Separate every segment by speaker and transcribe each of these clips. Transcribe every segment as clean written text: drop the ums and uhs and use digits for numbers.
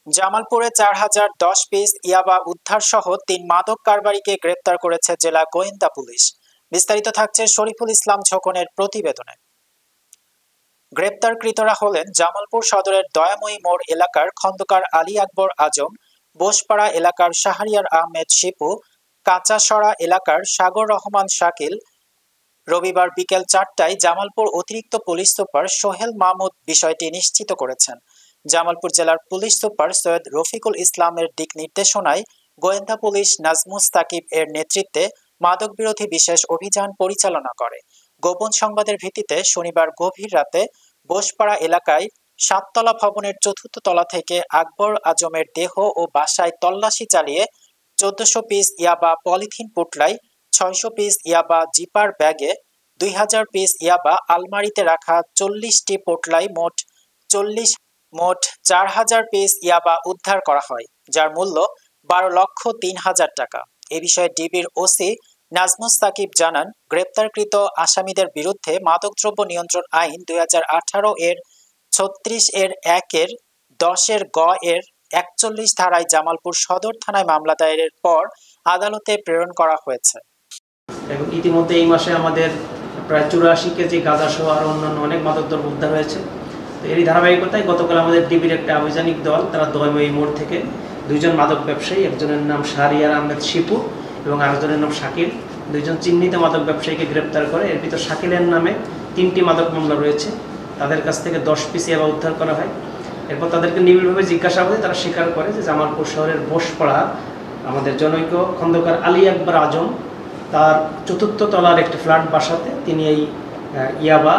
Speaker 1: জামালপুরে ৪,০১০ পিস ইয়াবা উদ্ধার সহ ৩ মাদক কারবারিকে গ্রেপ্তার করেছে জেলা গোয়েন্দা পুলিশ। বিস্তারিত থাকছে শরীফুল ইসলাম ঝোকনের প্রতিবেদনে। গ্রেপ্তারকৃতরা হলেন জামালপুর সদরের দয়াময়ী মোড় এলাকার খন্দকার আলী আকবর আজম, বোসপাড়া এলাকার শাহরিয়ার আহমেদ শিপু, কাঁচাসরা এলাকার সাগর রহমান শাকিল। রবিবার বিকেল ৪টায় জামালপুর অতিরিক্ত পুলিশ সুপার সোহেল মাহমুদ বিষয়টি নিশ্চিত করেছেন। জামালপুর জেলার পুলিশ সুপার সৈয়দ রফিকুল ইসলামের দিক নির্দেশনায় গোয়েন্দা পুলিশ নাজমুস তাকিব এর নেতৃত্বে মাদক বিরোধী বিশেষ অভিযান পরিচালনা করে। গোপন সংবাদের ভিত্তিতে শনিবার গভীর রাতে বোসপাড়া এলাকায় ৭তলা ভবনের ৪র্থ তলা থেকে আকবর আজমের দেহ ও বাসায় তল্লাশি চালিয়ে ১৪০০ পিস ইয়াবা পলিথিন পুটলায়, ৬০০ পিস ইয়াবা জিপার ব্যাগে, ২০০০ পিস ইয়াবা আলমারিতে রাখা ৪০টি পোটলায় মোট ৪,০০০ পিস ইয়াবা উদ্ধার করা হয়, যার মূল্য ১২,০৩,০০০ টাকা। এ বিষয়ে ডিবির ওসি নাজমুস সাকিব জানান, গ্রেপ্তারকৃত আসামিদের বিরুদ্ধে মাদকদ্রব্য নিয়ন্ত্রণ আইন ২০১৮ এর ৩৬ এর ১ এর ১০ এর গ এর ৪১ ধারায় জামালপুর সদর থানায় মামলা দায়েরের পর আদালতে প্রেরণ করা হয়েছে।
Speaker 2: এবং ইতিমধ্যে এই মাসে আমাদের প্রায় ৮৪ কেজি গাঁজা সহ আরও অন্যান্য অনেক মাদকদ্রব্য উদ্ধার হয়েছে। তো এরই ধারাবাহিকতায় গতকাল আমাদের ডিবির একটা আভিযানিক দল, তারা দয়াময়ী মোড় থেকে ২জন মাদক ব্যবসায়ী, একজনের নাম শাহরিয়ার আহমেদ শিপু এবং আরেকজনের নাম শাকিল, ২জন চিহ্নিত মাদক ব্যবসায়ীকে গ্রেপ্তার করে। এর ভিতর শাকিলের নামে ৩টি মাদক মামলা রয়েছে। তাদের কাছ থেকে ১০ পিস ইয়াবা উদ্ধার করা হয়। এরপর তাদেরকে নিবিড়ভাবে জিজ্ঞাসাবাদে তারা স্বীকার করে যে জামালপুর শহরের বোসপাড়া আমাদের জনৈক খন্দকার আলী আকবর আজম তার ৪র্থ তলার একটি ফ্ল্যাট বাসাতে তিনি এই ইয়াবা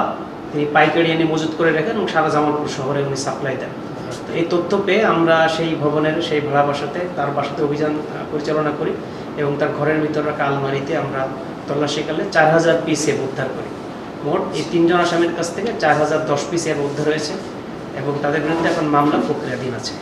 Speaker 2: তিনি পাইকারি এনে মজুত করে রাখেন এবং সারা জামালপুর শহরে উনি সাপ্লাই দেন। তো এই তথ্য পেয়ে আমরা সেই ভবনের সেই ভাড়া বাসাতে তার বাসাতে অভিযান পরিচালনা করি এবং তার ঘরের ভিতর রাখা আলমারিতে আমরা তল্লাশিকালে ৪,০০০ পিস ইয়াবা উদ্ধার করি। মোট এই ৩জন আসামির কাছ থেকে ৪,০১০ পিস ইয়াবা উদ্ধার হয়েছে এবং তাদের বিরুদ্ধে এখন মামলা প্রক্রিয়াধীন আছে।